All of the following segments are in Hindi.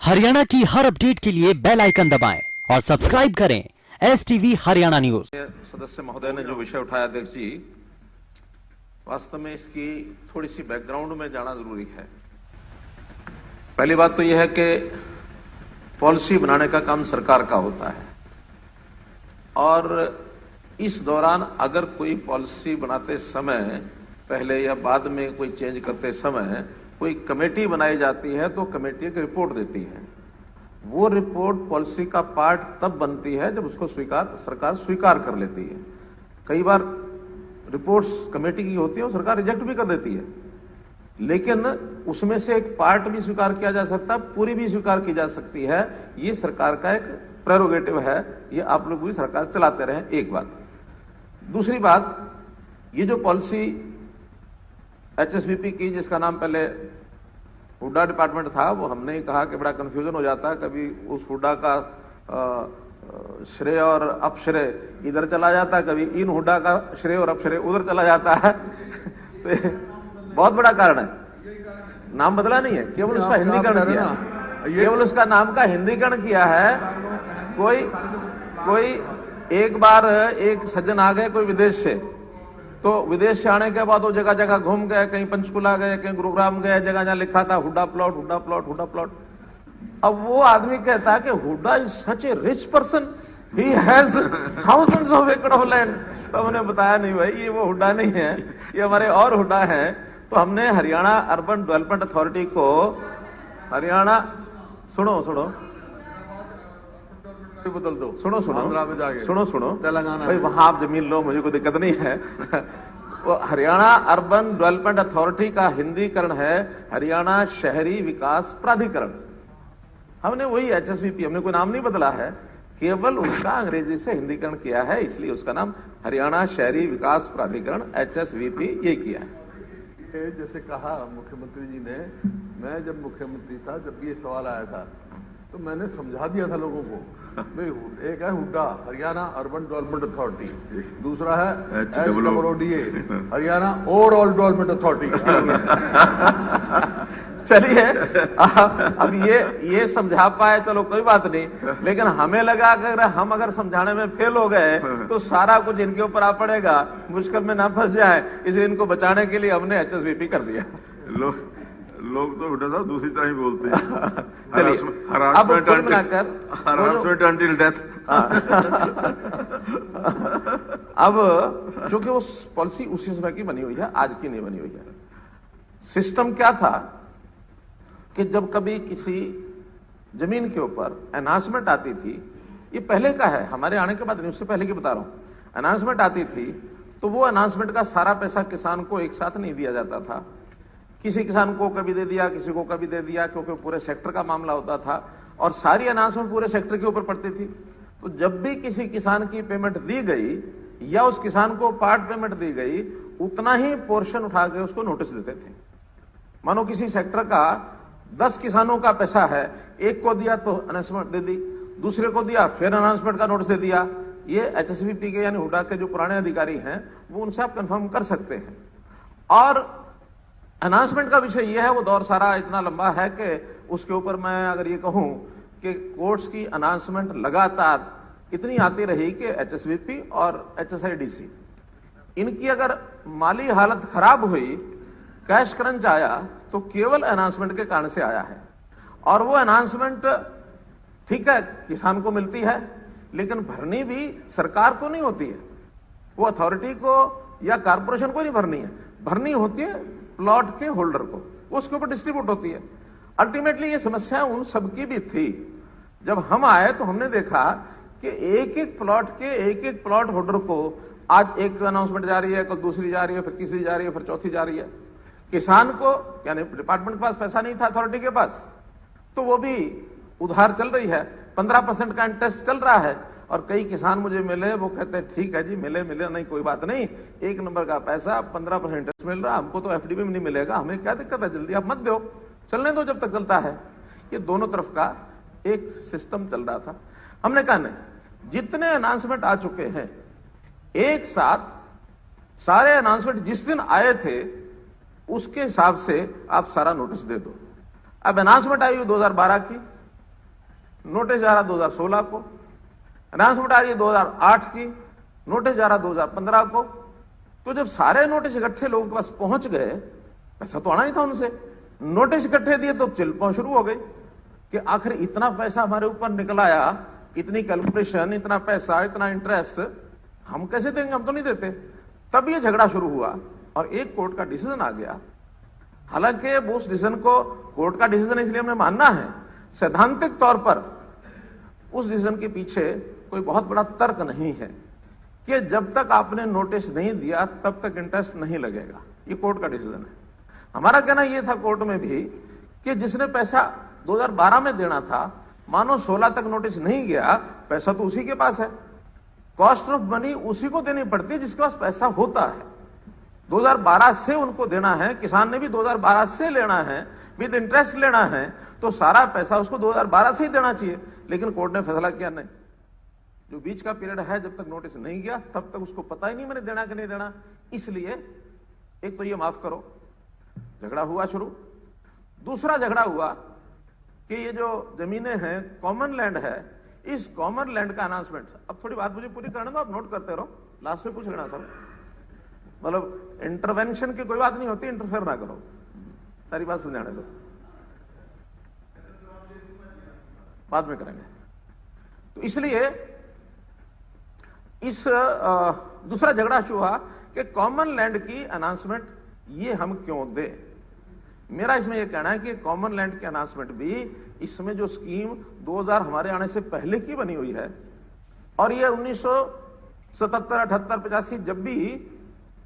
हरियाणा की हर अपडेट के लिए बेल आइकन दबाएं और सब्सक्राइब करें STV हरियाणा न्यूज। सदस्य महोदय ने जो विषय उठाया, अध्यक्ष जी, वास्तव में इसकी थोड़ी सी बैकग्राउंड में जाना जरूरी है। पहली बात तो यह है कि पॉलिसी बनाने का काम सरकार का होता है और इस दौरान अगर कोई पॉलिसी बनाते समय पहले या बाद में कोई चेंज करते समय कोई कमेटी बनाई जाती है तो कमेटी एक रिपोर्ट देती है। वो रिपोर्ट पॉलिसी का पार्ट तब बनती है जब उसको सरकार स्वीकार कर लेती है। कई बार रिपोर्ट्स कमेटी की होती है और सरकार रिजेक्ट भी कर देती है, लेकिन उसमें से एक पार्ट भी स्वीकार किया जा सकता है, पूरी भी स्वीकार की जा सकती है। ये सरकार का एक प्रेरोगेटिव है, ये आप लोग भी सरकार चलाते रहें, एक बात। दूसरी बात, ये जो पॉलिसी HSVP की, जिसका नाम पहले हुड्डा डिपार्टमेंट था, वो हमने ही कहा कि बड़ा कंफ्यूजन हो जाता है, कभी उस हुड्डा का श्रेय और अपश्रेय इधर चला जाता है, कभी इन हुड्डा का श्रेय और अपश्रेय उधर चला जाता है। तो बहुत बड़ा कारण है। नाम बदला नहीं है, केवल उसका हिंदीकरण किया, केवल उसका नाम का हिंदीकरण किया है। कोई एक बार एक सज्जन आ गए कोई विदेश से, तो विदेश से आने के बाद वो जगह जगह घूम गए, कहीं पंचकुला गए, कहीं गुरुग्राम गए, जगह जहां लिखा था Hooda plot, Hooda plot, Hooda plot. अब वो आदमी कहता है कि Hooda is such A rich person, he has thousands of एकड़ ऑफ लैंड। तो हमने बताया नहीं भाई, ये वो हुड्डा नहीं है, ये हमारे और हुड्डा है। तो हमने हरियाणा अर्बन डेवलपमेंट अथॉरिटी को, हरियाणा, सुनो बदल दो, सुनो तेलंगाना भाई, वहां आप जमीन लो, मुझे कोई दिक्कत नहीं है। वो हरियाणा अर्बन डेवलपमेंट अथॉरिटी का हिंदीकरण है हरियाणा शहरी विकास प्राधिकरण। हमने वही HSVP, हमने कोई नाम नहीं बदला है, केवल उसका अंग्रेजी से हिंदीकरण किया है, इसलिए उसका नाम हरियाणा शहरी विकास प्राधिकरण HSVP ये किया है। जैसे कहा मुख्यमंत्री जी ने, मैं जब मुख्यमंत्री था, जब ये सवाल आया था तो मैंने समझा दिया था लोगों को, भाई एक है Hooda Haryana urban development authority, दूसरा है HWODA Haryana overall development authority. चलिए, अब ये समझा पाए, चलो कोई बात नहीं, लेकिन हमें लगा कि हम अगर समझाने में फेल हो गए तो सारा कुछ इनके ऊपर आ पड़ेगा, मुश्किल में ना फंस जाए, इसलिए इनको बचाने के लिए हमने HSVP कर दिया। लोग तो बेटा साहब दूसरी तरह ही बोलते हैं। Harassment until death. अब चूंकि वो पॉलिसी उसी समय की बनी हुई है, आज की नहीं बनी हुई है। सिस्टम क्या था कि जब कभी किसी जमीन के ऊपर अनाउंसमेंट आती थी, ये पहले का है, हमारे आने के बाद नहीं, उससे पहले की बता रहा हूं, अनाउंसमेंट आती थी तो वो अनाउंसमेंट का सारा पैसा किसान को एक साथ नहीं दिया जाता था। किसी किसान को कभी दे दिया, किसी को कभी दे दिया, क्योंकि पूरे सेक्टर का मामला होता था और सारी अनाउंसमेंट पूरे सेक्टर के ऊपर पड़ती थी। तो जब भी किसी किसान की पेमेंट दी गई या उस किसान को पार्ट पेमेंट दी गई, उतना ही पोर्शन उठा के उसको नोटिस देते थे। मानो किसी सेक्टर का 10 किसानों का पैसा है, एक को दिया तो अनाउंसमेंट दे दी, दूसरे को दिया फिर अनाउंसमेंट का नोटिस दे दिया। ये HSVP के यानी हुड्डा के जो पुराने अधिकारी हैं, वो उनसे आप कंफर्म कर सकते हैं। और अनाउंसमेंट का विषय यह है, वो दौर सारा इतना लंबा है कि उसके ऊपर मैं अगर ये कहूं कि कोर्ट्स की अनाउंसमेंट लगातार इतनी आती रही कि HSVP और HSIDC, इनकी अगर माली हालत खराब हुई, कैश क्रंच आया, तो केवल अनाउंसमेंट के कारण से आया है। और वो अनाउंसमेंट ठीक है किसान को मिलती है, लेकिन भरनी भी सरकार को नहीं होती है, वो अथॉरिटी को या कारपोरेशन को नहीं भरनी है, भरनी होती है प्लॉट के होल्डर को, उसके ऊपर डिस्ट्रीब्यूट होती है। अल्टीमेटली ये समस्या उन सबकी भी थी। जब हम आए तो हमने देखा कि एक एक प्लॉट होल्डर को आज एक अनाउंसमेंट जा रही है, कल दूसरी जा रही है, फिर तीसरी जा रही है, फिर चौथी जा रही है। किसान को यानी डिपार्टमेंट के पास पैसा नहीं था, अथॉरिटी के पास, तो वो भी उधार चल रही है, 15% का इंटरेस्ट चल रहा है। और कई किसान मुझे मिले, वो कहते हैं ठीक है जी, मिले नहीं कोई बात नहीं, 1 नंबर का पैसा 15% इंटरेस्ट मिल रहा, हमको तो FD में नहीं मिलेगा, हमें क्या दिक्कत है, जल्दी आप मत दो, चलने दो जब तक चलता है। ये दोनों तरफ का एक सिस्टम चल रहा था। हमने कहा नहीं, जितने अनाउंसमेंट आ चुके हैं एक साथ सारे अनाउंसमेंट जिस दिन आए थे उसके हिसाब से आप सारा नोटिस दे दो। अब अनाउंसमेंट आई 2012 की, नोटिस जा रहा 2016 को, अनाउंसमेंट आ रही है 2008 की, नोटिस जा रहा 2015 को। तो जब सारे नोटिस इकट्ठे लोगों के पास पहुंच गए, पैसा तो आना ही था उनसे, नोटिस इकट्ठे दिए तो चिल्पा शुरू हो गई कि आखिर इतना पैसा हमारे ऊपर निकल आया, इतनी कैलकुलेशन, इतना पैसा, इतना इंटरेस्ट, हम कैसे देंगे, हम तो नहीं देते। तब ये झगड़ा शुरू हुआ और एक कोर्ट का डिसीजन आ गया। हालांकि उस डिसीजन को, कोर्ट का डिसीजन इसलिए हमें मानना है, सैद्धांतिक तौर पर उस डिसीजन के पीछे कोई बहुत बड़ा तर्क नहीं है कि जब तक आपने नोटिस नहीं दिया तब तक इंटरेस्ट नहीं लगेगा। ये कोर्ट का डिसीजन है। हमारा कहना यह था कोर्ट में भी कि जिसने पैसा 2012 में देना था, मानो 16 तक नोटिस नहीं गया, पैसा तो उसी के पास है, कॉस्ट ऑफ मनी उसी को देनी पड़ती है जिसके पास पैसा होता है। 2012 से उनको देना है, किसान ने भी 2012 से लेना है, विद इंटरेस्ट लेना है, तो सारा पैसा उसको 2012 से ही देना चाहिए। लेकिन कोर्ट ने फैसला किया नहीं, जो बीच का पीरियड है जब तक नोटिस नहीं गया तब तक उसको पता ही नहीं मैंने देना कि नहीं देना। इसलिए एक तो ये माफ करो, झगड़ा हुआ शुरू। दूसरा झगड़ा हुआ कि ये जो जमीनें हैं, कॉमन लैंड है, इस कॉमन लैंड का अनाउंसमेंट, अब थोड़ी बात मुझे पूरी करने दो, आप नोट करते रहो, लास्ट में पूछ लेना सब। मतलब इंटरवेंशन की कोई बात नहीं होती, इंटरफेयर ना करो, सारी बात समझाने दो, बाद में करेंगे। तो इसलिए इस दूसरा झगड़ा शुरू हुआ कि कॉमन लैंड की अनाउंसमेंट ये हम क्यों दें। मेरा इसमें यह कहना है कि कॉमन लैंड की अनाउंसमेंट भी, इसमें जो स्कीम 2000 हमारे आने से पहले की बनी हुई है, और ये 1977, 78, 85 जब भी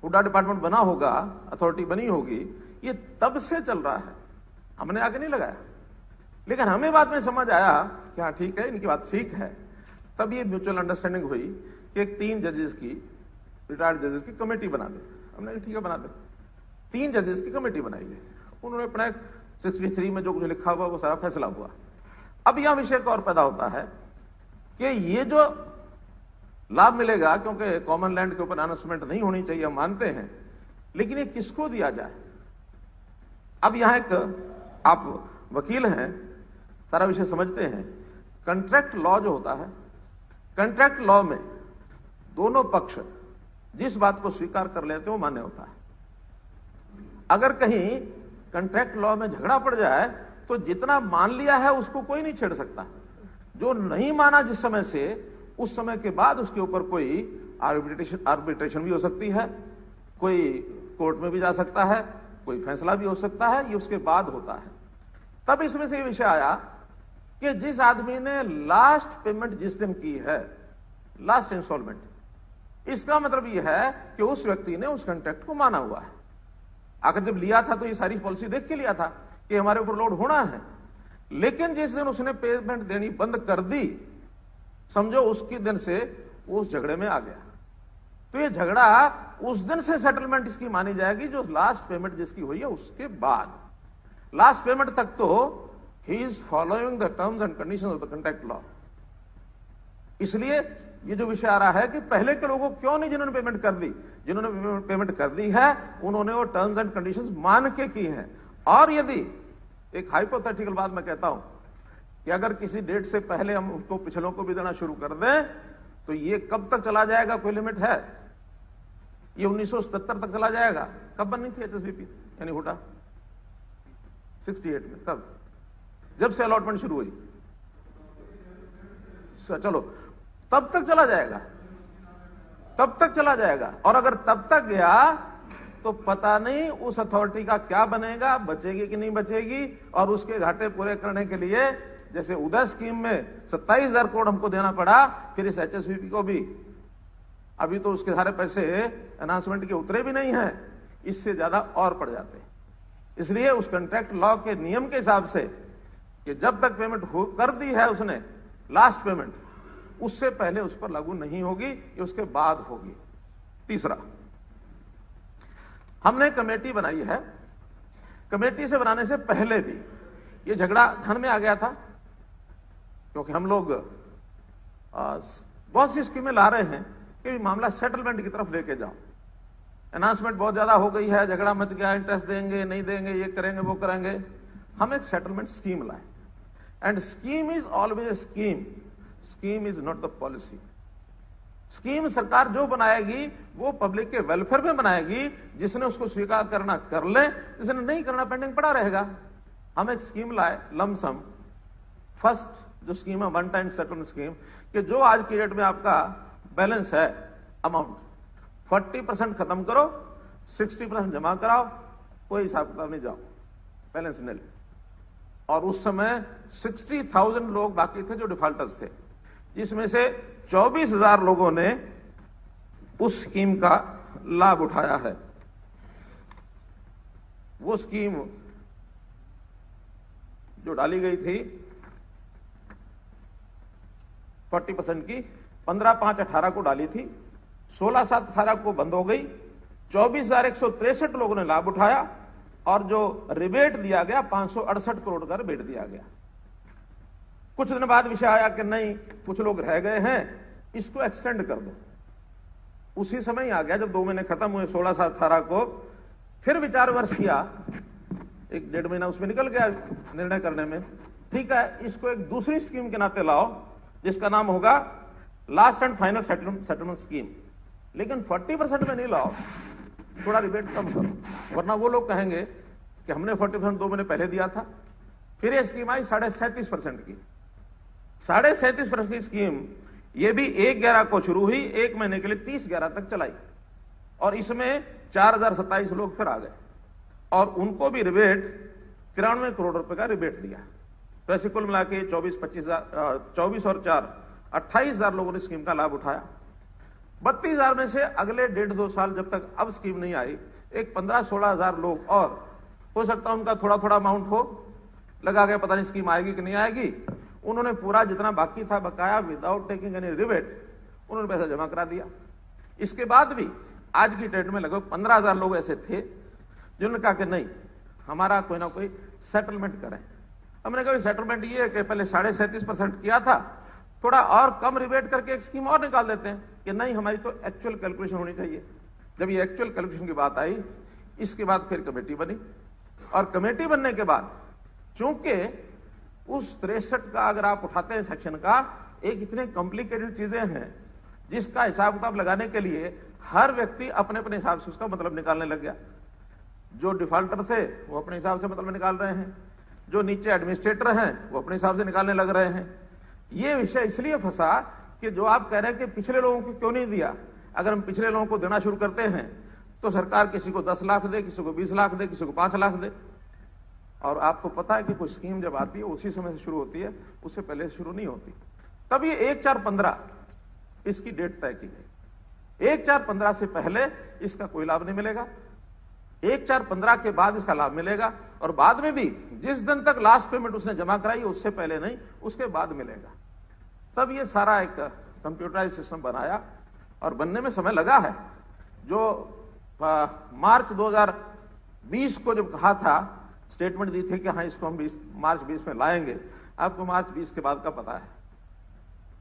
हुडा डिपार्टमेंट बना होगा, अथॉरिटी बनी होगी, ये तब से चल रहा है, हमने आगे नहीं लगाया। लेकिन हमें बाद में समझ आया कि हाँ ठीक है, इनकी बात ठीक है। तब ये म्यूचुअल अंडरस्टैंडिंग हुई कि एक 3 जजेस की, रिटायर्ड जजेस की कमेटी बना दे। हमने ठीक है बना दे। 3 जजेस की कमेटी बनाई गई, उन्होंने अपना 63 में जो कुछ लिखा हुआ वो सारा फैसला हुआ। अब यह विषय एक और पैदा होता है कि ये जो लाभ मिलेगा, क्योंकि कॉमन लैंड के ऊपर अनाउंसमेंट नहीं होनी चाहिए, हम मानते हैं, लेकिन ये किसको दिया जाए। अब यहां एक, आप वकील हैं, सारा विषय समझते हैं, कॉन्ट्रैक्ट लॉ जो होता है, कॉन्ट्रैक्ट लॉ में दोनों पक्ष जिस बात को स्वीकार कर लेते हैं वो मान्य होता है। अगर कहीं कॉन्ट्रैक्ट लॉ में झगड़ा पड़ जाए तो जितना मान लिया है उसको कोई नहीं छेड़ सकता। जो नहीं माना जिस समय से, उस समय के बाद उसके ऊपर कोई आर्बिट्रेशन भी हो सकती है, कोई कोर्ट में भी जा सकता है, कोई फैसला भी हो सकता है, ये उसके बाद होता है। तब इसमें से ये विषय आया कि जिस आदमी ने लास्ट पेमेंट जिस दिन की है, लास्ट इंस्टॉलमेंट, इसका मतलब यह है कि उस व्यक्ति ने उस कॉन्ट्रैक्ट को माना हुआ है। आखिर जब लिया था तो ये सारी पॉलिसी देख के लिया था कि हमारे ऊपर लोड होना है। लेकिन जिस दिन उसने पेमेंट देनी बंद कर दी, समझो उसके दिन से वो उस झगड़े में आ गया, तो ये झगड़ा उस दिन से सेटलमेंट इसकी मानी जाएगी जो लास्ट पेमेंट जिसकी हुई है उसके बाद। लास्ट पेमेंट तक तो he is following the terms and conditions of the contract law. इसलिए ये जो विषय आ रहा है कि पहले के लोगों क्यों नहीं, जिन्होंने पेमेंट कर दी, जिन्होंने पेमेंट कर दी है, उन्होंने वो टर्म्स एंड कंडीशंस मान के की हैं। और यदि एक हाइपोथेटिकल बात मैं कहता हूं कि अगर किसी डेट से पहले हम उसको पिछलों को भी देना शुरू कर दें तो ये कब तक चला जाएगा, कोई लिमिट है? ये 1977 तक चला जाएगा। कब बननी थी एचएसबीपी यानी हुडा? 68 में। कब? जब से अलॉटमेंट शुरू हुई। चलो तब तक चला जाएगा, तब तक चला जाएगा। और अगर तब तक गया तो पता नहीं उस अथॉरिटी का क्या बनेगा, बचेगी कि नहीं बचेगी। और उसके घाटे पूरे करने के लिए जैसे उदय स्कीम में 27,000 करोड़ हमको देना पड़ा, फिर इस एचएसबीपी को भी, अभी तो उसके सारे पैसे अनाउंसमेंट के उतरे भी नहीं हैं, इससे ज्यादा और पड़ जाते हैं। इसलिए उस कॉन्ट्रैक्ट लॉ के नियम के हिसाब से कि जब तक पेमेंट कर दी है उसने, लास्ट पेमेंट, उससे पहले उस पर लागू नहीं होगी, ये उसके बाद होगी। तीसरा, हमने कमेटी बनाई है। कमेटी से बनाने से पहले भी ये झगड़ा धन में आ गया था, क्योंकि हम लोग बहुत सी स्कीमें ला रहे हैं कि मामला सेटलमेंट की तरफ लेके जाओ। अनाउंसमेंट बहुत ज्यादा हो गई है, झगड़ा मच गया, इंटरेस्ट देंगे नहीं देंगे, ये करेंगे वो करेंगे। हम एक सेटलमेंट स्कीम लाए। And scheme is always a scheme, scheme is not the policy. Scheme सरकार जो बनाएगी वो पब्लिक के वेलफेयर में बनाएगी। जिसने उसको स्वीकार करना कर ले, जिसने नहीं करना पेंडिंग पड़ा रहेगा। हम एक स्कीम लाए लमसम, फर्स्ट जो स्कीम है वन टाइम सेटलमेंट स्कीम, कि जो आज की डेट में आपका बैलेंस है अमाउंट 40% खत्म करो, 60% जमा कराओ, कोई हिसाब किताब नहीं, जाओ बैलेंस निल। और उस समय 60,000 लोग बाकी थे जो डिफॉल्टर्स थे, जिसमें से 24,000 लोगों ने उस स्कीम का लाभ उठाया है। वो स्कीम जो डाली गई थी 40% की, 15/5/18 को डाली थी, 16/7/18 को बंद हो गई। 24,163 लोगों ने लाभ उठाया और जो रिबेट दिया गया 568 करोड़ का रिबेट दिया गया। कुछ दिन बाद विषय आया कि नहीं, कुछ लोग रह गए हैं, इसको एक्सटेंड कर दो। उसी समय ही आ गया जब 2 महीने खत्म हुए 16/7/18 को, फिर विचार विमर्श किया, 1-1.5 महीना उसमें निकल गया निर्णय करने में। ठीक है, इसको एक दूसरी स्कीम के नाते लाओ जिसका नाम होगा last and final settlement scheme, लेकिन 40% में नहीं लाओ, थोड़ा रिबेट कम करो, वरना वो लोग कहेंगे कि हमने 40% 2 महीने पहले दिया था। फिर ये स्कीम आई 37.5% की, 37.5% की स्कीम, ये भी 1/11 को शुरू हुई, 1 महीने के लिए 30/11 तक चलाई, और इसमें 4,027 लोग फिर आ गए और उनको भी रिबेट 93 करोड़ रुपए का रिबेट दिया। तो ऐसे कुल मिला के 24 और 4 28,000 लोगों ने स्कीम का लाभ उठाया। 32,000 में से अगले 1.5-2 साल जब तक अब स्कीम नहीं आई, एक 15-16,000 लोग और, हो सकता है उनका थोड़ा थोड़ा अमाउंट हो, लगा गया पता नहीं स्कीम आएगी कि नहीं आएगी, उन्होंने पूरा जितना बाकी था बकाया विदाउट टेकिंग एनी रिबेट, उन्होंने पैसा जमा करा दिया। इसके बाद भी आज की डेट में लगभग 15,000 लोग ऐसे थे जिन्होंने कहा कि नहीं, हमारा कोई ना कोई सेटलमेंट करें। हमने कहा सेटलमेंट ये है कि पहले 37.5% किया था, थोड़ा और कम रिबेट करके एक स्कीम और निकाल देते हैं, कि नहीं हमारी तो एक्चुअल कैलकुलेशन होनी चाहिए। जब ये एक्चुअल कैलकुलेशन की बात आई, इसके बाद फिर कमेटी बनी, और कमेटी बनने के बाद चूंकि उस 63 का अगर आप उठाते हैं सेक्शन का, एक इतने कॉम्प्लिकेटेड चीजें हैं जिसका हिसाब किताब लगाने के लिए हर व्यक्ति अपने अपने हिसाब से उसका मतलब निकालने लग गया। जो डिफॉल्टर थे वो अपने हिसाब से मतलब निकाल रहे हैं, जो नीचे एडमिनिस्ट्रेटर हैं वो अपने हिसाब से निकालने लग रहे हैं। ये विषय इसलिए फंसा कि जो आप कह रहे हैं कि पिछले लोगों को क्यों नहीं दिया, अगर हम पिछले लोगों को देना शुरू करते हैं तो सरकार किसी को 10 लाख दे, किसी को 20 लाख दे, किसी को 5 लाख दे। और आपको पता है कि कोई स्कीम जब आती है उसी समय से शुरू होती है, उससे पहले शुरू नहीं होती। तब ये 1/4/15 इसकी डेट तय की गई। 1/4/15 से पहले इसका कोई लाभ नहीं मिलेगा, 1/4/15 के बाद इसका लाभ मिलेगा, और बाद में भी जिस दिन तक लास्ट पेमेंट उसने जमा कराई उससे पहले नहीं, उसके बाद मिलेगा। तब ये सारा एक कंप्यूटराइज सिस्टम बनाया, और बनने में समय लगा है। जो मार्च 2020 को जब कहा था, स्टेटमेंट दी थी कि हाँ इसको हम मार्च 20 में लाएंगे, आपको मार्च 20 के बाद का पता है।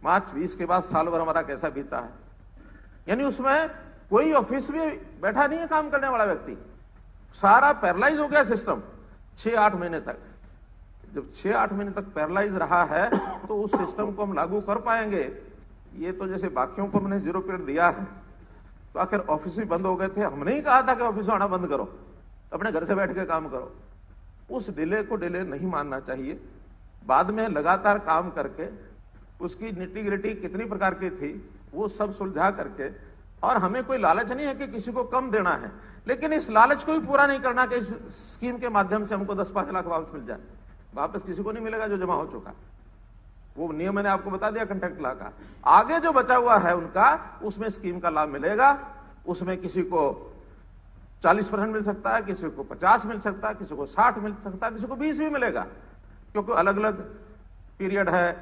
मार्च 20 के बाद साल भर हमारा कैसा बीता है, यानी उसमें कोई ऑफिस में बैठा नहीं है काम करने वाला व्यक्ति, सारा पैरालाइज हो गया सिस्टम 6-8 महीने तक। जब 6-8 महीने तक पैरालाइज रहा है तो उस सिस्टम को हम लागू कर पाएंगे? ये तो जैसे बाकियों को हमने 0 पीरियड दिया है, तो आखिर ऑफिस भी बंद हो गए थे। हमने ही कहा था कि ऑफिस आना बंद करो, अपने घर से बैठ के काम करो। उस डिले को डिले नहीं मानना चाहिए। बाद में लगातार काम करके उसकी निटी ग्रिटी कितनी प्रकार की थी वो सब सुलझा करके, और हमें कोई लालच नहीं है कि किसी को कम देना है, लेकिन इस लालच को भी पूरा नहीं करना कि इस स्कीम के माध्यम से हमको 10-5 लाख वापस मिल जाए। वापस किसी को नहीं मिलेगा जो जमा हो चुका। वो नियम मैंने आपको बता दिया कंट्रैक्ट लॉ का। आगे जो बचा हुआ है उनका, उसमें स्कीम का लाभ मिलेगा। उसमें किसी को 40% मिल सकता है, किसी को 50 मिल सकता है, किसी को 60 मिल सकता है, किसी को 20 भी मिलेगा, क्योंकि अलग अलग पीरियड है,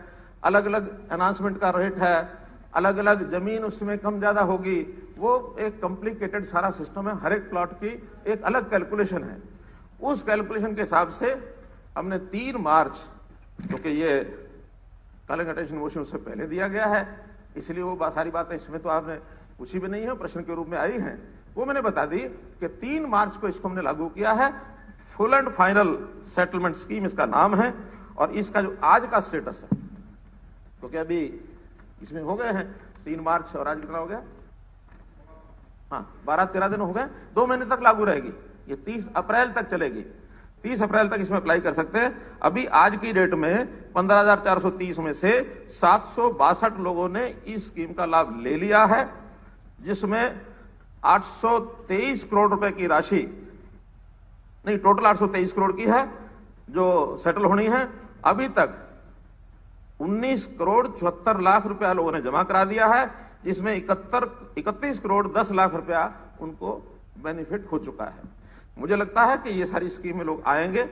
अलग अलग अनाउंसमेंट का रेट है, अलग अलग जमीन उसमें कम ज्यादा होगी। वो एक कॉम्प्लिकेटेड सारा सिस्टम है, हर एक प्लॉट की एक अलग कैलकुलेशन है। उस कैलकुलेशन के हिसाब से हमने 3 मार्च, क्योंकि ये कॉलिंग अटेंशन मोशन उससे पहले दिया गया है, इसलिए वो सारी बातें इसमें तो आपने पूछी भी नहीं है, प्रश्न के रूप में आई हैं, वो मैंने बता दी कि 3 मार्च को इसको हमने लागू किया है। Full and final settlement scheme इसका नाम है, और इसका जो आज का स्टेटस है, क्योंकि अभी इसमें हो गए हैं 3 मार्च और आज कितना हो गया, हाँ 12-13 दिन हो गए, 2 महीने तक लागू रहेगी। ये 30 अप्रैल तक चलेगी, 30 अप्रैल तक इसमें अप्लाई कर सकते हैं। अभी आज की डेट में 15,430 में से 762 लोगों ने इस स्कीम का लाभ ले लिया है, जिसमें 823 करोड़ रुपए की राशि, नहीं टोटल 823 करोड़ की है जो सेटल होनी है। अभी तक 19 करोड़ 74 लाख रुपया लोगों ने जमा करा दिया है, जिसमें 31 करोड़ 10 लाख रुपया उनको बेनिफिट हो चुका है। मुझे लगता है कि ये सारी स्कीम में लोग आएंगे,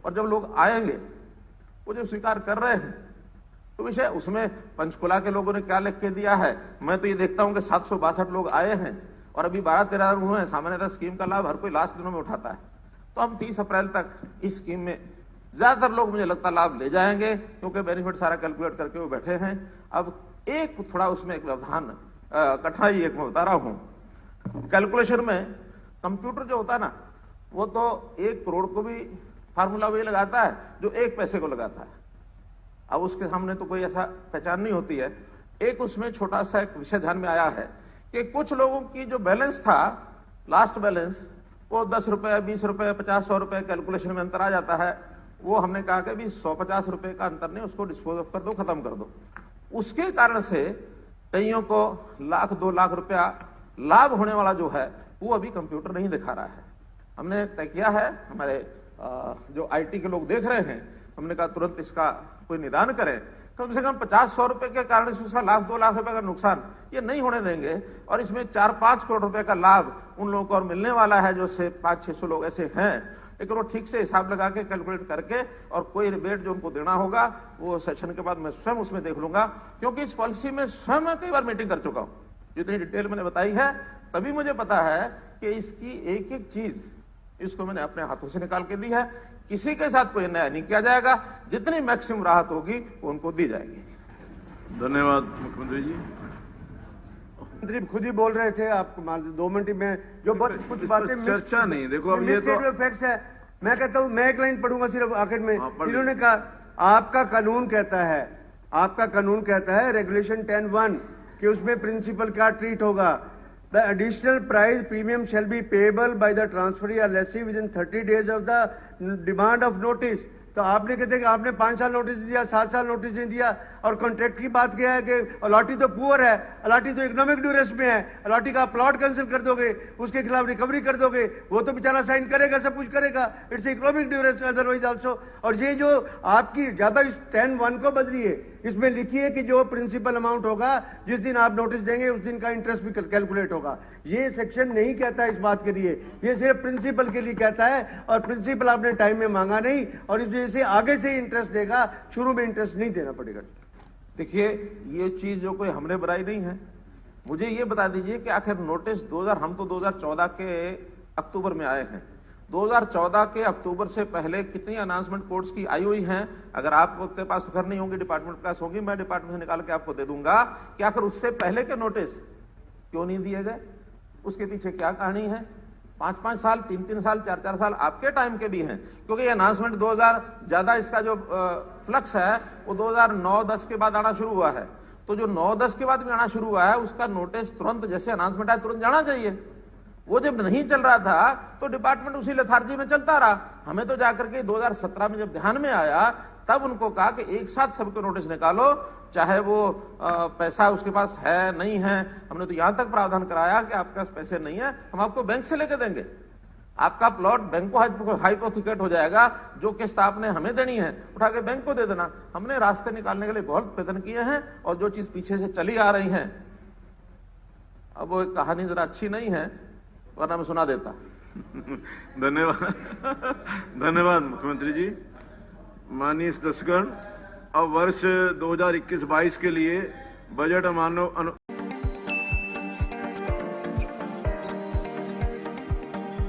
और जब लोग आएंगे वो जब स्वीकार कर रहे हैं तो विषय उसमें पंचकुला के लोगों ने क्या लिख के दिया है। मैं तो ये देखता हूं कि 762 लोग आए हैं और अभी 12-13 दिन हुए हैं। सामान्यतः स्कीम का लाभ हर कोई लास्ट दिनों में उठाता है, तो हम 30 अप्रैल तक इस स्कीम में ज्यादातर लोग मुझे लगता है लाभ ले जाएंगे, क्योंकि बेनिफिट सारा कैलकुलेट करके वो बैठे हैं। अब एक थोड़ा उसमें एक व्यवधान कठिनाई एक मैं बता रहा हूं, कैलकुलेशन में कंप्यूटर जो होता है ना, वो तो 1 करोड़ को भी फार्मूला वही लगाता है जो 1 पैसे को लगाता है। अब उसके सामने तो कोई ऐसा पहचान नहीं होती है। एक उसमें छोटा सा एक विषय ध्यान में आया है कि कुछ लोगों की जो बैलेंस था, लास्ट बैलेंस, वो 10 रुपए, 20 रुपए, 50-100 रुपए कैलकुलेशन में अंतर आ जाता है। वो हमने कहा कि भी 150 रुपए का अंतर नहीं, उसको डिस्पोज ऑफ कर दो, खत्म कर दो। उसके कारण से कईयों को 1-2 लाख रुपया लाभ होने वाला जो है वो अभी कंप्यूटर नहीं दिखा रहा है। हमने तय किया है, हमारे जो आईटी के लोग देख रहे हैं, हमने कहा तुरंत इसका कोई निदान करें, कम से कम 50-100 रुपए के कारण से उसका 1-2 लाख रुपए का नुकसान ये नहीं होने देंगे, और इसमें 4-5 करोड़ रुपए का लाभ उन लोगों को और मिलने वाला है जो से 500-600 लोग ऐसे हैं। लेकिन वो ठीक से हिसाब लगा के कैलकुलेट करके, और कोई रिबेट जो उनको देना होगा वो सेशन के बाद मैं स्वयं उसमें देख लूंगा, क्योंकि इस पॉलिसी में स्वयं मैं कई बार मीटिंग कर चुका हूं। जितनी डिटेल मैंने बताई है, तभी मुझे पता है कि इसकी एक एक चीज इसको मैंने अपने हाथों से निकाल के दी है। किसी के साथ कोई अन्याय नहीं किया जाएगा, जितनी मैक्सिमम राहत होगी वो उनको दी जाएगी। धन्यवाद मुख्यमंत्री जी। मंत्री खुद ही बोल रहे थे, आपको मान 2 मिनट में जो कुछ बातें चर्चा नहीं, देखो अब ये तो फैक्ट्स है। मैं कहता हूं, मैं एक लाइन पढ़ूंगा सिर्फ आखिर में। इन्होंने कहा आपका कानून कहता है रेगुलेशन 10(1) कि उसमें प्रिंसिपल क्या ट्रीट होगा। The additional price premium shall be payable by the transferee और lessee within 30 days of the demand of notice. तो आपने कहते कि आपने 5 साल नोटिस दिया, 7 साल नोटिस नहीं दिया, और कॉन्ट्रैक्ट की बात क्या है कि अलाटी तो पुअर है, अलाटी तो इकोनॉमिक ड्यूरेस में है, अलाटी का प्लॉट कैंसिल कर दोगे, उसके खिलाफ रिकवरी कर दोगे, वो तो बेचारा साइन करेगा, सब कुछ करेगा, it's economic duress otherwise also. और ये जो आपकी ज्यादा इस 10(1) को बदलिए, इसमें लिखिए कि जो प्रिंसिपल अमाउंट होगा जिस दिन आप नोटिस देंगे उस दिन का इंटरेस्ट भी कैलकुलेट होगा। ये सेक्शन नहीं कहता इस बात के लिए, ये सिर्फ प्रिंसिपल के लिए कहता है, और प्रिंसिपल आपने टाइम में मांगा नहीं, और इस वजह से आगे से इंटरेस्ट देगा, शुरू में इंटरेस्ट नहीं देना पड़ेगा। देखिए, ये चीज जो कोई हमने बनाई नहीं है। मुझे ये बता दीजिए कि आखिर नोटिस 2000, हम तो 2014 के अक्टूबर में आए हैं, 2014 के अक्टूबर से पहले कितनी अनाउंसमेंट कोर्ट्स की आई हुई हैं। अगर आपके पास तो खैर नहीं होंगी, डिपार्टमेंट के पास होगी, मैं डिपार्टमेंट से निकाल के आपको दे दूंगा कि आखिर उससे पहले के नोटिस क्यों नहीं दिए गए, उसके पीछे क्या कहानी है। 5-5 साल, 3-3 साल, 4-4 साल आपके टाइम के भी हैं, क्योंकि ये अनाउंसमेंट 2000 ज्यादा इसका जो फ्लक्स है वो 2009-10 के बाद आना शुरू हुआ है। तो जो 9-10 के बाद भी आना शुरू हुआ है उसका नोटिस तुरंत, जैसे अनाउंसमेंट आया तुरंत जाना चाहिए। वो जब नहीं चल रहा था तो डिपार्टमेंट उसी लेथार्जी में चलता रहा। हमें तो जाकर के 2017 में जब ध्यान में आया तब उनको कहा कि एक साथ सबको नोटिस निकालो, चाहे वो पैसा उसके पास है नहीं है। हमने तो यहां तक प्रावधान कराया कि आपके पास पैसे नहीं है, हम आपको बैंक से लेके देंगे, आपका प्लॉट बैंक को हाइपोथिकेट हो जाएगा, जो किस्त आपने हमें देनी है उठा के बैंक को दे देना। हमने रास्ते निकालने के लिए बहुत प्रयत्न किए हैं, और जो चीज पीछे से चली आ रही है, अब वो कहानी जरा अच्छी नहीं है, वरना मैं सुना देता। धन्यवाद मुख्यमंत्री जी। माननीय सदस्यगण, अब वर्ष 2021-22 के लिए बजट